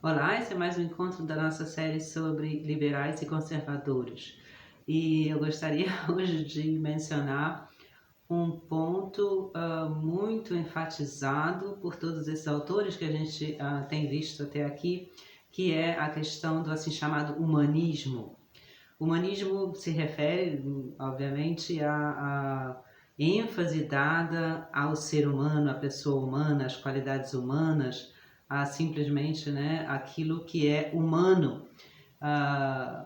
Olá, esse é mais um encontro da nossa série sobre liberais e conservadores. E eu gostaria hoje de mencionar um ponto muito enfatizado por todos esses autores que a gente tem visto até aqui, que é a questão do assim chamado humanismo. O humanismo se refere, obviamente, à ênfase dada ao ser humano, à pessoa humana, às qualidades humanas, a simplesmente, né, aquilo que é humano,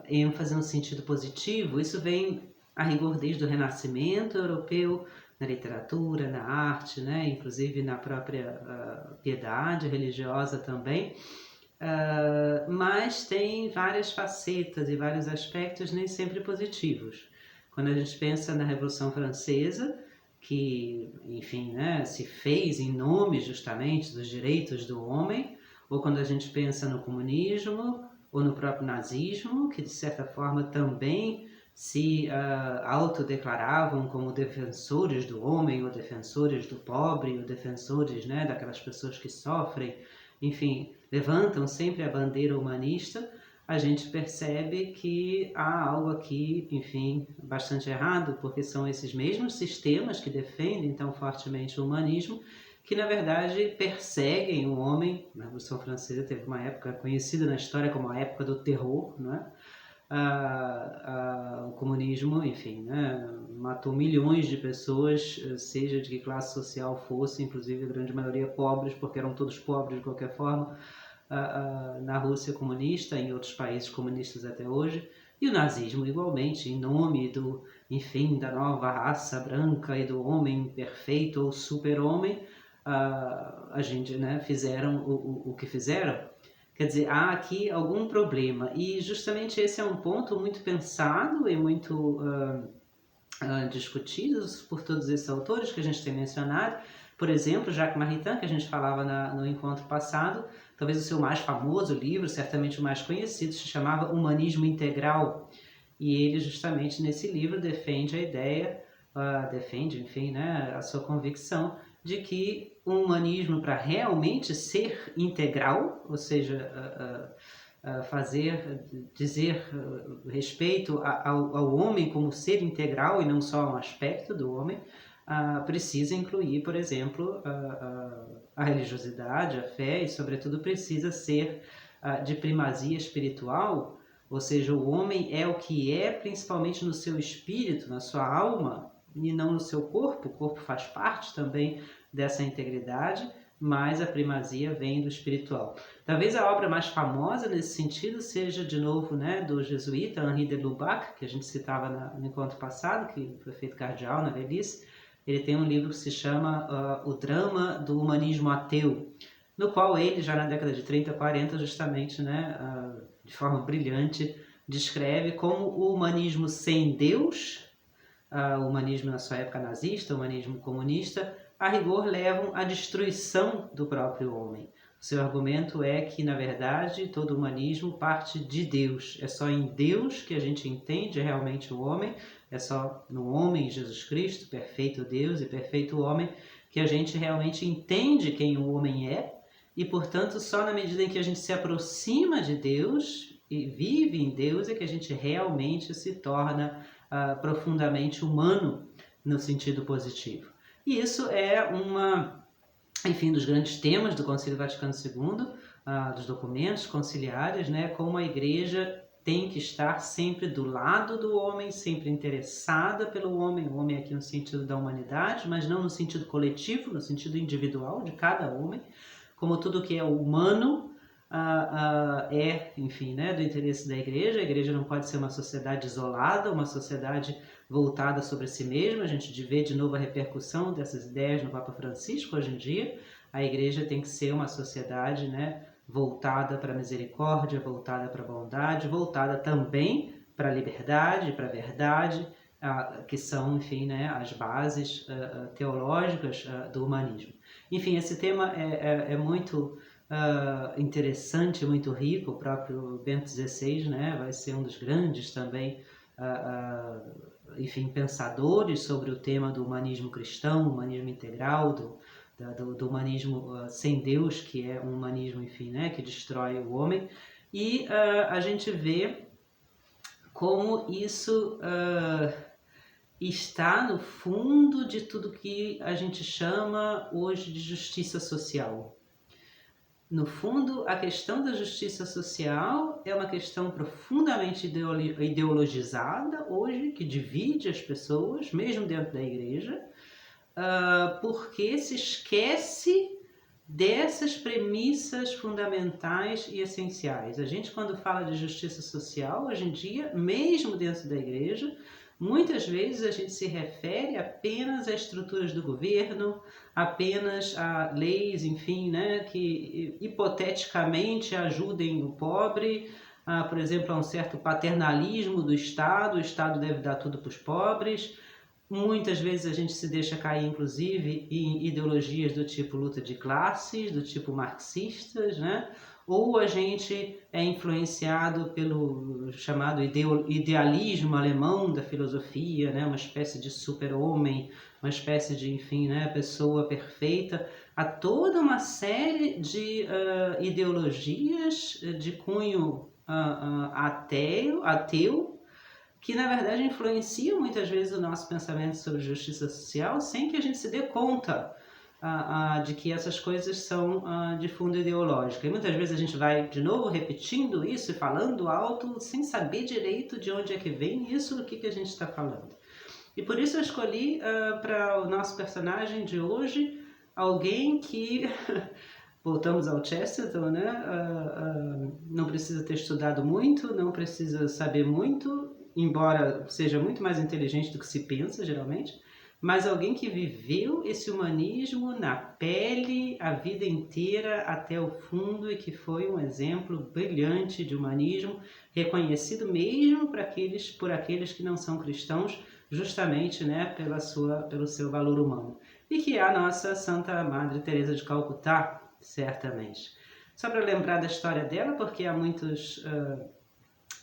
ênfase no sentido positivo. Isso vem a rigor desde o Renascimento europeu, na literatura, na arte, né, inclusive na própria piedade religiosa também. Mas tem várias facetas e vários aspectos nem sempre positivos. Quando a gente pensa na Revolução Francesa, que, enfim, né, se fez em nome justamente dos direitos do homem, ou quando a gente pensa no comunismo, ou no próprio nazismo, que de certa forma também se autodeclaravam como defensores do homem, ou defensores do pobre, ou defensores, né, daquelas pessoas que sofrem, enfim, levantam sempre a bandeira humanista, a gente percebe que há algo aqui, enfim, bastante errado, porque são esses mesmos sistemas que defendem tão fortemente o humanismo, que na verdade perseguem o homem. Na Revolução Francesa teve uma época conhecida na história como a época do terror, não é? O comunismo, enfim, né, matou milhões de pessoas, seja de que classe social fosse, inclusive a grande maioria pobres, porque eram todos pobres de qualquer forma, na Rússia comunista, em outros países comunistas até hoje, e o nazismo igualmente, em nome do, enfim, da nova raça branca e do homem perfeito ou super-homem, a gente, né, fizeram o que fizeram. Quer dizer, há aqui algum problema, e justamente esse é um ponto muito pensado e muito discutidos por todos esses autores que a gente tem mencionado. Por exemplo, Jacques Maritain, que a gente falava no encontro passado, talvez o seu mais famoso livro, certamente o mais conhecido, se chamava Humanismo Integral, e ele justamente nesse livro defende a ideia, defende, enfim, né, a sua convicção de que o humanismo, para realmente ser integral, ou seja, dizer respeito ao homem como ser integral e não só um aspecto do homem, precisa incluir, por exemplo, a religiosidade, a fé, e sobretudo precisa ser de primazia espiritual, ou seja, o homem é o que é principalmente no seu espírito, na sua alma, e não no seu corpo. O corpo faz parte também dessa integridade, mas a primazia vem do espiritual. Talvez a obra mais famosa nesse sentido seja, de novo, né, do jesuíta Henri de Lubac, que a gente citava no encontro passado, que foi feito cardeal na velhice. Ele tem um livro que se chama O Drama do Humanismo Ateu, no qual ele, já na década de 30, 40, justamente, né, de forma brilhante, descreve como o humanismo sem Deus, o humanismo na sua época nazista, o humanismo comunista, a rigor levam à destruição do próprio homem. O seu argumento é que, na verdade, todo humanismo parte de Deus. É só em Deus que a gente entende realmente o homem, é só no homem, Jesus Cristo, perfeito Deus e perfeito homem, que a gente realmente entende quem o homem é, e, portanto, só na medida em que a gente se aproxima de Deus e vive em Deus é que a gente realmente se torna profundamente humano no sentido positivo. E isso é enfim, dos grandes temas do Concílio Vaticano II, dos documentos conciliares, né, como a Igreja tem que estar sempre do lado do homem, sempre interessada pelo homem, o homem aqui no sentido da humanidade, mas não no sentido coletivo, no sentido individual de cada homem, como tudo que é humano enfim, né, do interesse da Igreja. A Igreja não pode ser uma sociedade isolada, uma sociedade voltada sobre si mesma. A gente vê de novo a repercussão dessas ideias no Papa Francisco hoje em dia. A Igreja tem que ser uma sociedade, né, voltada para a misericórdia, voltada para a bondade, voltada também para a liberdade, para a verdade, que são, enfim, né, as bases teológicas do humanismo. Enfim, esse tema é muito interessante, muito rico. O próprio Bento XVI, né, vai ser um dos grandes também, enfim, pensadores sobre o tema do humanismo cristão, humanismo integral, do humanismo sem Deus, que é um humanismo, enfim, né, que destrói o homem, e a gente vê como isso está no fundo de tudo que a gente chama hoje de justiça social. No fundo, a questão da justiça social é uma questão profundamente ideologizada hoje, que divide as pessoas, mesmo dentro da igreja, porque se esquece dessas premissas fundamentais e essenciais. A gente, quando fala de justiça social, hoje em dia, mesmo dentro da igreja, muitas vezes a gente se refere apenas a estruturas do governo, apenas a leis, enfim, né, que hipoteticamente ajudem o pobre, por exemplo, a um certo paternalismo do Estado, o Estado deve dar tudo para os pobres. Muitas vezes a gente se deixa cair, inclusive, em ideologias do tipo luta de classes, do tipo marxistas, né? Ou a gente é influenciado pelo chamado idealismo alemão da filosofia, né? Uma espécie de super-homem, uma espécie de, enfim, né? Pessoa perfeita. Há toda uma série de ideologias de cunho ateu, que na verdade influenciam muitas vezes o nosso pensamento sobre justiça social sem que a gente se dê conta de que essas coisas são de fundo ideológico. E muitas vezes a gente vai de novo repetindo isso e falando alto sem saber direito de onde é que vem isso, do que a gente está falando. E por isso eu escolhi para o nosso personagem de hoje alguém que voltamos ao Chesterton, né? Não precisa ter estudado muito, não precisa saber muito, embora seja muito mais inteligente do que se pensa, geralmente, mas alguém que viveu esse humanismo na pele a vida inteira até o fundo e que foi um exemplo brilhante de humanismo, reconhecido mesmo por aqueles que não são cristãos, justamente, né, pelo seu valor humano. E que é a nossa Santa Madre Teresa de Calcutá, certamente. Só para lembrar da história dela, porque há muitos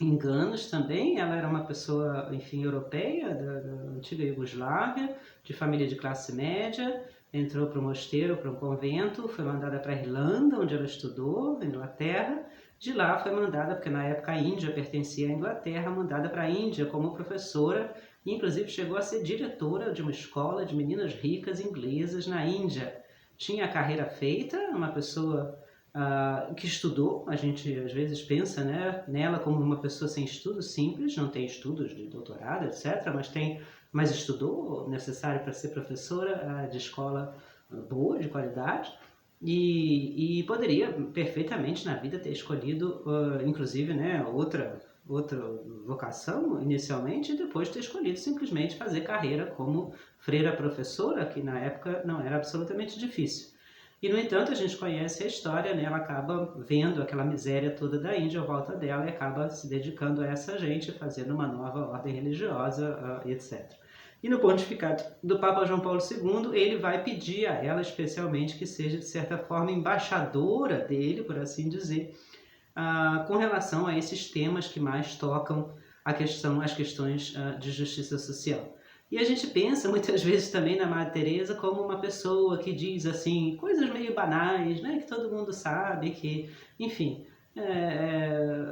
enganos também. Ela era uma pessoa, enfim, europeia, da antiga Iugoslávia, de família de classe média, entrou para um mosteiro, para um convento, foi mandada para a Irlanda, onde ela estudou, na Inglaterra. De lá foi mandada, porque na época a Índia pertencia à Inglaterra, mandada para a Índia como professora, e inclusive chegou a ser diretora de uma escola de meninas ricas inglesas na Índia. Tinha a carreira feita, uma pessoa que estudou. A gente às vezes pensa, né, nela como uma pessoa sem estudos simples, não tem estudos de doutorado, etc., mas estudou o necessário para ser professora de escola boa, de qualidade, e poderia perfeitamente na vida ter escolhido, inclusive, né, outra vocação inicialmente, e depois ter escolhido simplesmente fazer carreira como freira professora, que na época não era absolutamente difícil. E, no entanto, a gente conhece a história, né? Ela acaba vendo aquela miséria toda da Índia à volta dela e acaba se dedicando a essa gente, fazendo uma nova ordem religiosa, etc. E no pontificado do Papa João Paulo II, ele vai pedir a ela especialmente que seja, de certa forma, embaixadora dele, por assim dizer, com relação a esses temas que mais tocam as questões de justiça social. E a gente pensa muitas vezes também na Madre Teresa como uma pessoa que diz assim coisas meio banais, né, que todo mundo sabe, que, enfim,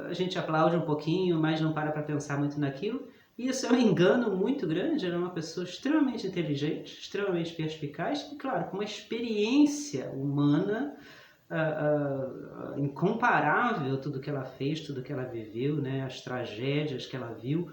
a gente aplaude um pouquinho, mas não para pensar muito naquilo. E isso é um engano muito grande. Ela é uma pessoa extremamente inteligente, extremamente perspicaz e, claro, com uma experiência humana incomparável, tudo que ela fez, tudo que ela viveu, né, as tragédias que ela viu.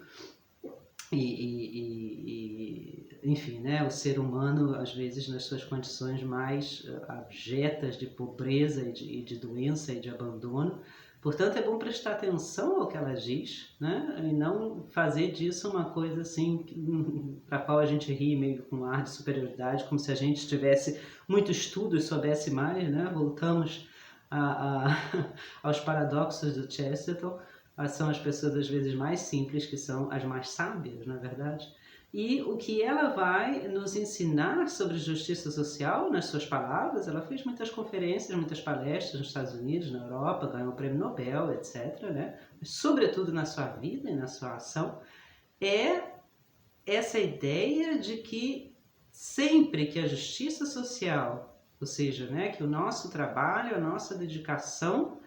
Enfim, né, o ser humano, às vezes, nas suas condições mais abjetas de pobreza e de doença e de abandono. Portanto, é bom prestar atenção ao que ela diz, né, e não fazer disso uma coisa assim para a qual a gente ri meio com um ar de superioridade, como se a gente tivesse muito estudo e soubesse mais, né? Voltamos aos paradoxos do Chesterton. São as pessoas às vezes mais simples que são as mais sábias, na verdade. E o que ela vai nos ensinar sobre justiça social, nas suas palavras, ela fez muitas conferências, muitas palestras nos Estados Unidos, na Europa, ganhou o prêmio Nobel, etc., né? Mas, sobretudo na sua vida e na sua ação, é essa ideia de que sempre que a justiça social ou seja, né, que o nosso trabalho, a nossa dedicação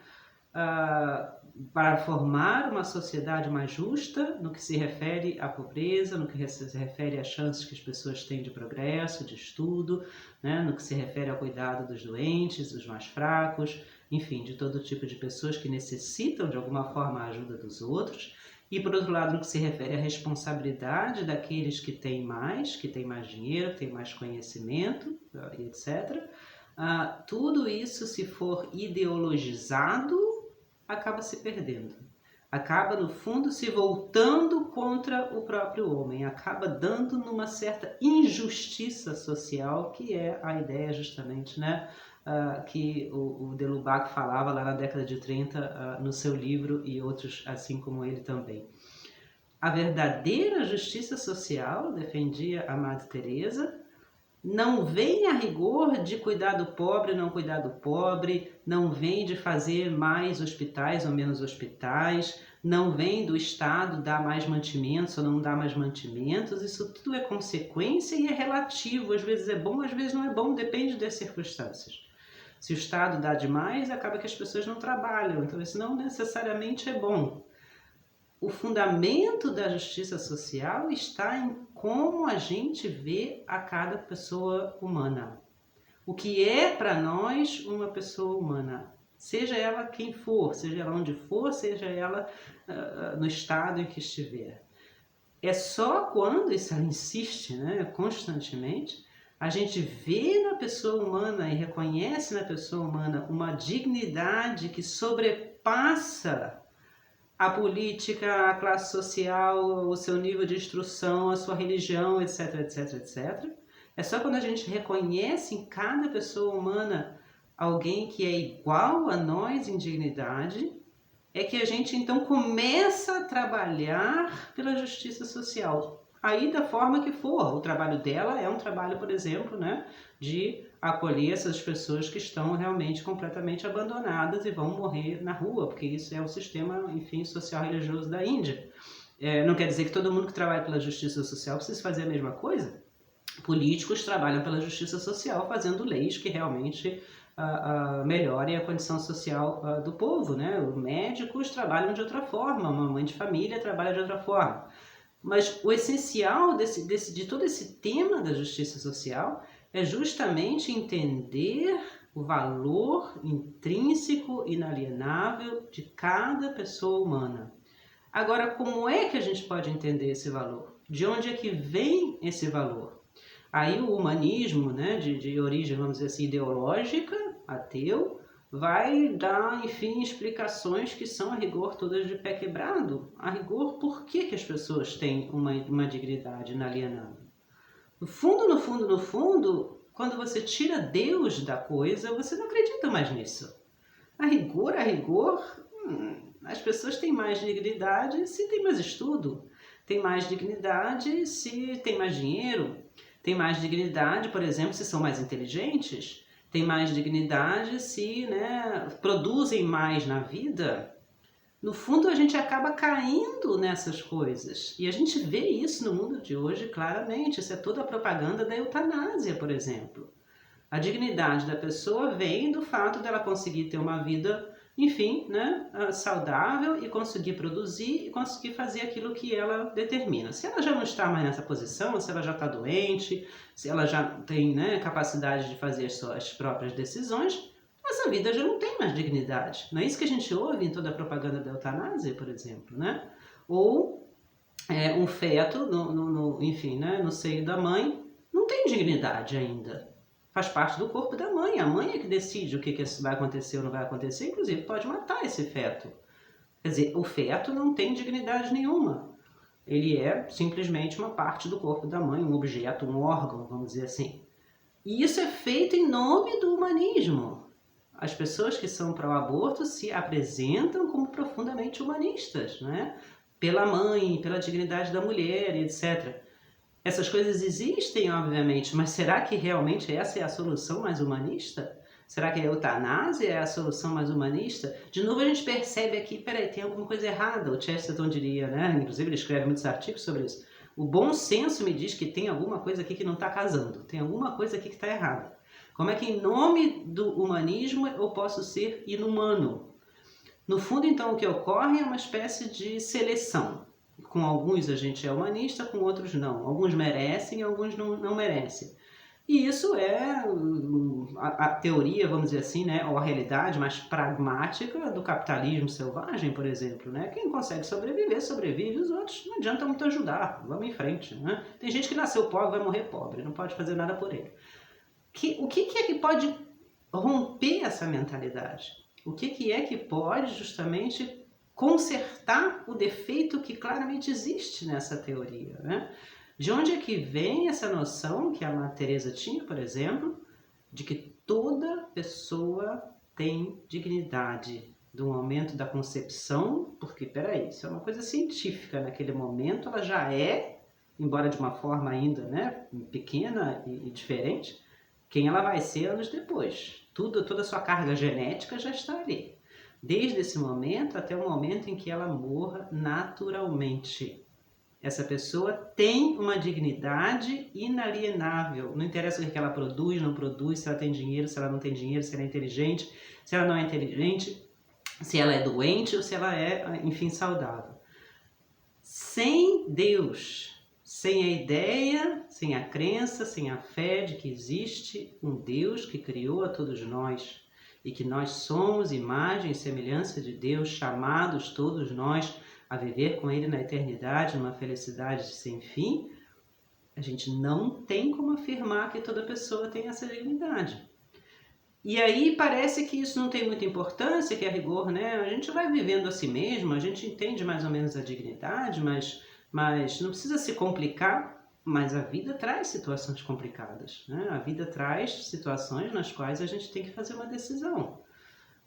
para formar uma sociedade mais justa no que se refere à pobreza, no que se refere às chances que as pessoas têm de progresso, de estudo, né, no que se refere ao cuidado dos doentes, dos mais fracos, enfim, de todo tipo de pessoas que necessitam de alguma forma a ajuda dos outros. E por outro lado, no que se refere à responsabilidade daqueles que têm mais dinheiro, que têm mais conhecimento, etc. Tudo isso, se for ideologizado, acaba se perdendo. Acaba, no fundo, se voltando contra o próprio homem, acaba dando numa certa injustiça social, que é a ideia justamente, né, que o de Lubac falava lá na década de 30 no seu livro, e outros assim como ele também. A verdadeira justiça social, defendia a Madre Teresa, não vem a rigor de cuidar do pobre, não cuidar do pobre, não vem de fazer mais hospitais ou menos hospitais, não vem do Estado dar mais mantimentos ou não dar mais mantimentos. Isso tudo é consequência e é relativo, às vezes é bom, às vezes não é bom, depende das circunstâncias. Se o Estado dá demais, acaba que as pessoas não trabalham, então isso não necessariamente é bom. O fundamento da justiça social está em como a gente vê a cada pessoa humana. O que é para nós uma pessoa humana? Seja ela quem for, seja ela onde for, seja ela no estado em que estiver. É só quando, isso ela insiste, né, constantemente, a gente vê na pessoa humana e reconhece na pessoa humana uma dignidade que sobrepassa a política, a classe social, o seu nível de instrução, a sua religião, etc, etc, etc. É só quando a gente reconhece em cada pessoa humana alguém que é igual a nós em dignidade, é que a gente então começa a trabalhar pela justiça social. Aí da forma que for, o trabalho dela é um trabalho, por exemplo, né, de acolher essas pessoas que estão realmente completamente abandonadas e vão morrer na rua, porque isso é o sistema, enfim, social religioso da Índia. Não quer dizer que todo mundo que trabalha pela justiça social precisa fazer a mesma coisa. Políticos trabalham pela justiça social fazendo leis que realmente melhorem a condição social do povo, né? Os médicos trabalham de outra forma, uma mãe de família trabalha de outra forma. Mas o essencial de todo esse tema da justiça social é justamente entender o valor intrínseco, inalienável de cada pessoa humana. Agora, como é que a gente pode entender esse valor? De onde é que vem esse valor? Aí o humanismo, né, de origem, vamos dizer assim, ideológica, ateu, vai dar, enfim, explicações que são, a rigor, todas de pé quebrado. A rigor, por que as pessoas têm uma dignidade inalienável? No fundo, no fundo, no fundo, quando você tira Deus da coisa, você não acredita mais nisso. A rigor, as pessoas têm mais dignidade se tem mais estudo, tem mais dignidade se tem mais dinheiro, tem mais dignidade, por exemplo, se são mais inteligentes, tem mais dignidade se, né, produzem mais na vida. No fundo, a gente acaba caindo nessas coisas. E a gente vê isso no mundo de hoje claramente. Isso é toda a propaganda da eutanásia, por exemplo. A dignidade da pessoa vem do fato dela conseguir ter uma vida, enfim, né, saudável e conseguir produzir e conseguir fazer aquilo que ela determina. Se ela já não está mais nessa posição, se ela já está doente, se ela já tem, né, capacidade de fazer as suas próprias decisões, essa vida já não tem mais dignidade. Não é isso que a gente ouve em toda a propaganda da eutanásia, por exemplo, né? Ou um feto, enfim, né, no seio da mãe, não tem dignidade ainda. Faz parte do corpo da mãe. A mãe é que decide o que vai acontecer ou não vai acontecer. Inclusive, pode matar esse feto. Quer dizer, o feto não tem dignidade nenhuma. Ele é simplesmente uma parte do corpo da mãe, um objeto, um órgão, vamos dizer assim. E isso é feito em nome do humanismo. As pessoas que são para o aborto se apresentam como profundamente humanistas, né? Pela mãe, pela dignidade da mulher, etc. Essas coisas existem, obviamente, mas será que realmente essa é a solução mais humanista? Será que a eutanásia é a solução mais humanista? De novo a gente percebe aqui, peraí, tem alguma coisa errada, o Chesterton diria, né? Inclusive ele escreve muitos artigos sobre isso. O bom senso me diz que tem alguma coisa aqui que não está casando, tem alguma coisa aqui que está errada. Como é que em nome do humanismo eu posso ser inumano? No fundo, então, o que ocorre é uma espécie de seleção. Com alguns a gente é humanista, com outros não. Alguns merecem, alguns não merecem. E isso é a teoria, vamos dizer assim, né, ou a realidade mais pragmática do capitalismo selvagem, por exemplo. Né? Quem consegue sobreviver, sobrevive, os outros não adianta muito ajudar, vamos em frente. Né? Tem gente que nasceu pobre, vai morrer pobre, não pode fazer nada por ele. O que é que pode romper essa mentalidade? O que é que pode justamente consertar o defeito que claramente existe nessa teoria? Né? De onde é que vem essa noção que a Madre Teresa tinha, por exemplo, de que toda pessoa tem dignidade do momento da concepção, porque, peraí, isso é uma coisa científica, naquele momento ela já é, embora de uma forma ainda, né, pequena e diferente, quem ela vai ser anos depois. Toda a sua carga genética já está ali. Desde esse momento até o momento em que ela morra naturalmente. Essa pessoa tem uma dignidade inalienável. Não interessa o que ela produz, não produz, se ela tem dinheiro, se ela não tem dinheiro, se ela é inteligente, se ela não é inteligente, se ela é doente ou se ela é, enfim, saudável. Sem Deus, sem a ideia, sem a crença, sem a fé de que existe um Deus que criou a todos nós e que nós somos imagem e semelhança de Deus, chamados todos nós a viver com Ele na eternidade, numa felicidade sem fim, a gente não tem como afirmar que toda pessoa tem essa dignidade. E aí parece que isso não tem muita importância, que a rigor, né? A gente vai vivendo a si mesmo, a gente entende mais ou menos a dignidade, mas não precisa se complicar, mas a vida traz situações complicadas, né? A vida traz situações nas quais a gente tem que fazer uma decisão.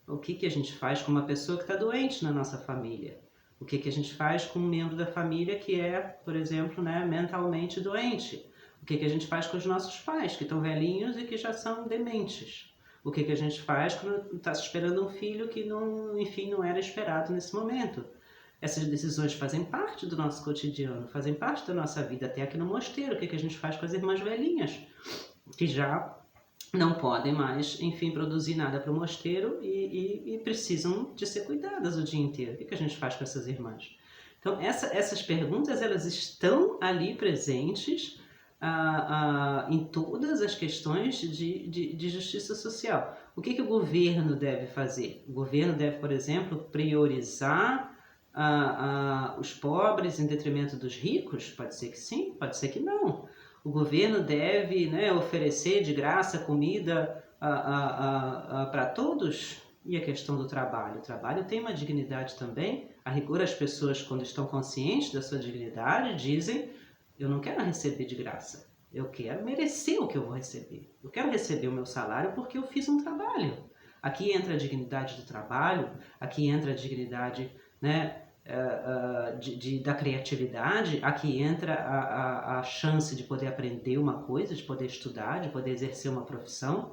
O que a gente faz com uma pessoa que está doente na nossa família? O que a gente faz com um membro da família que é, por exemplo, né, mentalmente doente? O que a gente faz com os nossos pais, que estão velhinhos e que já são dementes? O que a gente faz quando está esperando um filho que não, enfim, não era esperado nesse momento? Essas decisões fazem parte do nosso cotidiano, fazem parte da nossa vida, até aqui no mosteiro. O que a gente faz com as irmãs velhinhas, que já não podem mais, enfim, produzir nada para o mosteiro e precisam de ser cuidadas o dia inteiro. O que a gente faz com essas irmãs? Então, essas perguntas, elas estão ali presentes em todas as questões de justiça social. O que o governo deve fazer? O governo deve, por exemplo, priorizar os pobres em detrimento dos ricos? Pode ser que sim, pode ser que não. O governo deve, né, oferecer de graça comida para todos? E a questão do trabalho? O trabalho tem uma dignidade também. A rigor, as pessoas, quando estão conscientes da sua dignidade, dizem: eu não quero receber de graça, eu quero merecer o que eu vou receber. Eu quero receber o meu salário porque eu fiz um trabalho. Aqui entra a dignidade do trabalho, aqui entra a dignidade, né, da criatividade, aqui entra a chance de poder aprender uma coisa, de poder estudar, de poder exercer uma profissão.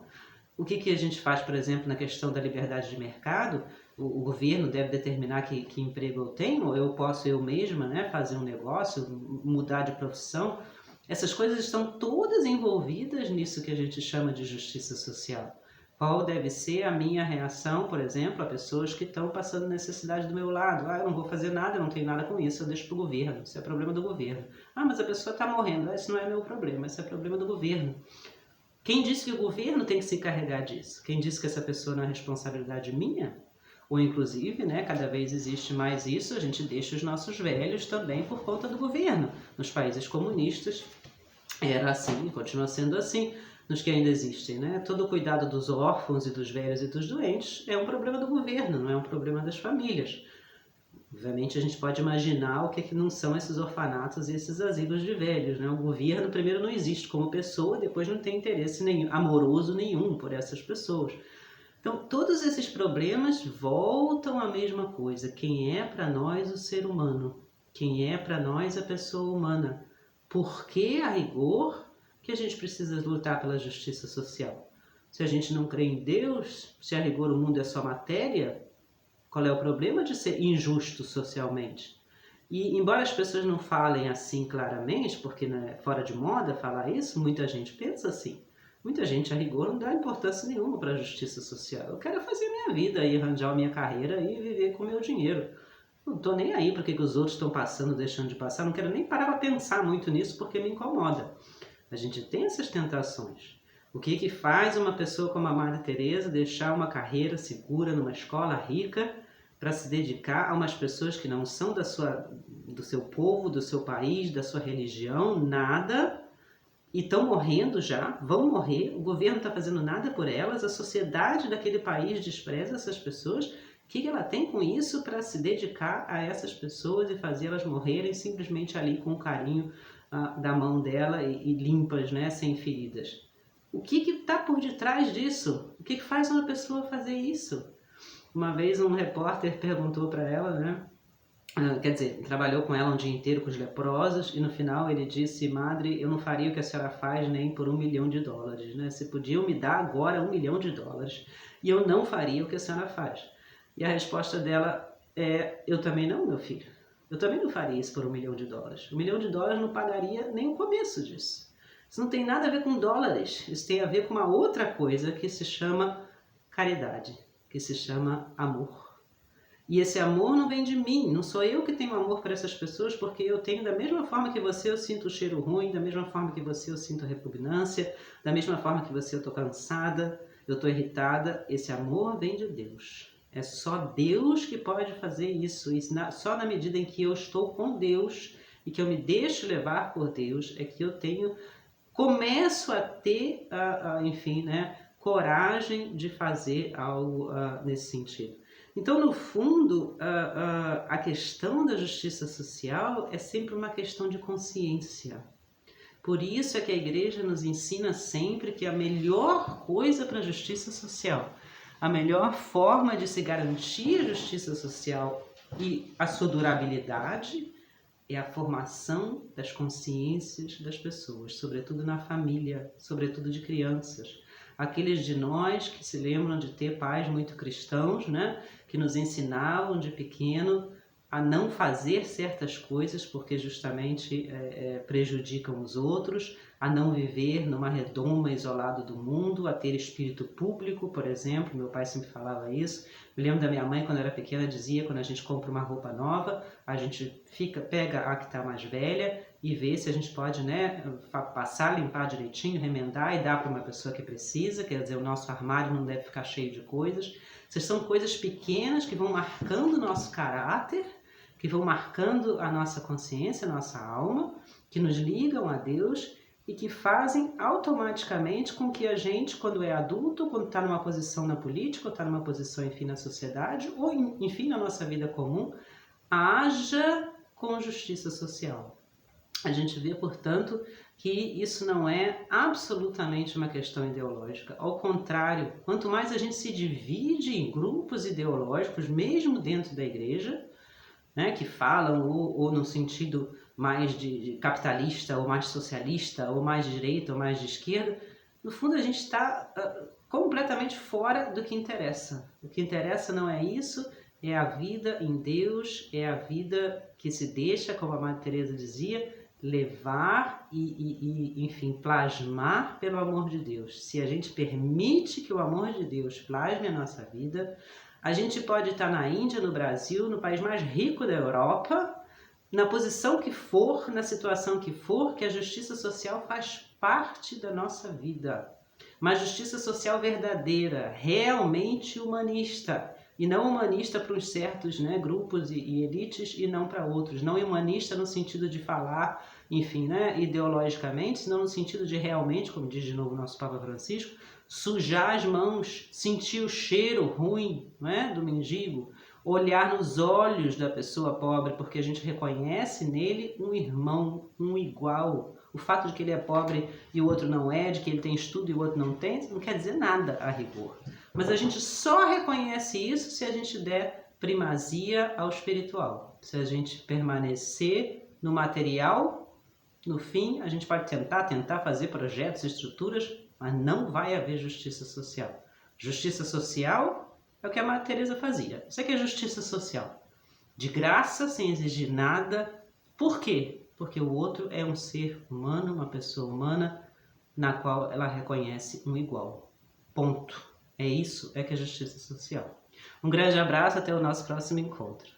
O que a gente faz, por exemplo, na questão da liberdade de mercado? O governo deve determinar que emprego eu tenho, ou eu posso eu mesma, né, fazer um negócio, mudar de profissão. Essas coisas estão todas envolvidas nisso que a gente chama de justiça social. Qual deve ser a minha reação, por exemplo, a pessoas que estão passando necessidade do meu lado? Eu não vou fazer nada, eu não tenho nada com isso, eu deixo para o governo, isso é problema do governo. Mas a pessoa está morrendo, isso não é meu problema, isso é problema do governo. Quem disse que o governo tem que se encarregar disso? Quem disse que essa pessoa não é responsabilidade minha? Ou inclusive, né, cada vez existe mais isso, a gente deixa os nossos velhos também por conta do governo. Nos países comunistas era assim, continua sendo assim, nos que ainda existem, né? Todo o cuidado dos órfãos e dos velhos e dos doentes é um problema do governo, não é um problema das famílias. Obviamente a gente pode imaginar o que não são esses orfanatos e esses asilos de velhos, né? O governo primeiro não existe como pessoa, depois não tem interesse nenhum, amoroso nenhum por essas pessoas. Então todos esses problemas voltam à mesma coisa. Quem é para nós o ser humano? Quem é para nós a pessoa humana? Por que, a rigor, que a gente precisa lutar pela justiça social? Se a gente não crê em Deus, se a rigor o mundo é só matéria, qual é o problema de ser injusto socialmente? E embora as pessoas não falem assim claramente, porque é fora de moda falar isso, muita gente pensa assim. Muita gente, a rigor, não dá importância nenhuma para a justiça social. Eu quero fazer minha vida e arranjar a minha carreira e viver com o meu dinheiro. Não estou nem aí para o que os outros estão passando, deixando de passar. Não quero nem parar para pensar muito nisso porque me incomoda. A gente tem essas tentações. O que que faz uma pessoa como a Madre Teresa deixar uma carreira segura numa escola rica para se dedicar a umas pessoas que não são do seu povo, do seu país, da sua religião, nada, e estão morrendo já, vão morrer, o governo está fazendo nada por elas, a sociedade daquele país despreza essas pessoas. O que ela tem com isso para se dedicar a essas pessoas e fazê-las morrerem simplesmente ali com o carinho da mão dela e limpas, né, sem feridas? O que está por detrás disso? O que faz uma pessoa fazer isso? Uma vez um repórter perguntou para ela, né? Quer dizer, trabalhou com ela um dia inteiro com os leprosos e no final ele disse: Madre, eu não faria o que a senhora faz nem por $1 milhão, né? Se podiam me dar agora $1 milhão e eu não faria o que a senhora faz. E a resposta dela é: eu também não, meu filho. Eu também não faria isso por $1 milhão. $1 milhão não pagaria nem o começo disso. Isso não tem nada a ver com dólares. Isso tem a ver com uma outra coisa que se chama caridade, que se chama amor. E esse amor não vem de mim, não sou eu que tenho amor para essas pessoas, porque eu tenho, da mesma forma que você, eu sinto o cheiro ruim, da mesma forma que você, eu sinto repugnância, da mesma forma que você, eu estou cansada, eu estou irritada. Esse amor vem de Deus. É só Deus que pode fazer isso. E só na medida em que eu estou com Deus e que eu me deixo levar por Deus, é que eu começo a ter, enfim, né, coragem de fazer algo nesse sentido. Então, no fundo, a questão da justiça social é sempre uma questão de consciência. Por isso é que a Igreja nos ensina sempre que a melhor coisa para a justiça social, a melhor forma de se garantir a justiça social e a sua durabilidade é a formação das consciências das pessoas, sobretudo na família, sobretudo de crianças. Aqueles de nós que se lembram de ter pais muito cristãos, né, que nos ensinavam de pequeno a não fazer certas coisas porque justamente prejudicam os outros, a não viver numa redoma isolado do mundo, a ter espírito público, por exemplo. Meu pai sempre falava isso. Me lembro da minha mãe, quando eu era pequena, dizia: quando a gente compra uma roupa nova, a gente pega a que está mais velha e vê se a gente pode, né, passar, limpar direitinho, remendar e dar para uma pessoa que precisa. Quer dizer, o nosso armário não deve ficar cheio de coisas. Essas são coisas pequenas que vão marcando o nosso caráter, que vão marcando a nossa consciência, a nossa alma, que nos ligam a Deus e que fazem automaticamente com que a gente, quando é adulto, quando está numa posição na política, ou está numa posição, enfim, na sociedade, ou, enfim, na nossa vida comum, haja com justiça social. A gente vê, portanto, que isso não é absolutamente uma questão ideológica. Ao contrário, quanto mais a gente se divide em grupos ideológicos, mesmo dentro da igreja, né, que falam ou no sentido mais de capitalista, ou mais socialista, ou mais de direita, ou mais de esquerda, no fundo a gente está completamente fora do que interessa. O que interessa não é isso, é a vida em Deus, é a vida que se deixa, como a Madre Teresa dizia, levar e, enfim, plasmar pelo amor de Deus. Se a gente permite que o amor de Deus plasme a nossa vida, a gente pode estar na Índia, no Brasil, no país mais rico da Europa, na posição que for, na situação que for, que a justiça social faz parte da nossa vida. Uma justiça social verdadeira, realmente humanista, e não humanista para uns certos, né, grupos e elites e não para outros. Não humanista no sentido de falar, enfim, né, ideologicamente, senão no sentido de realmente, como diz de novo o nosso Papa Francisco, sujar as mãos, sentir o cheiro ruim, né, do mendigo, olhar nos olhos da pessoa pobre, porque a gente reconhece nele um irmão, um igual. O fato de que ele é pobre e o outro não é, de que ele tem estudo e o outro não tem, não quer dizer nada a rigor. Mas a gente só reconhece isso se a gente der primazia ao espiritual. Se a gente permanecer no material, no fim, a gente pode tentar fazer projetos, estruturas, mas não vai haver justiça social. Justiça social é o que a Madre Teresa fazia. Isso aqui é justiça social. De graça, sem exigir nada. Por quê? Porque o outro é um ser humano, uma pessoa humana, na qual ela reconhece um igual. Ponto. É isso, é que é justiça social. Um grande abraço, até o nosso próximo encontro.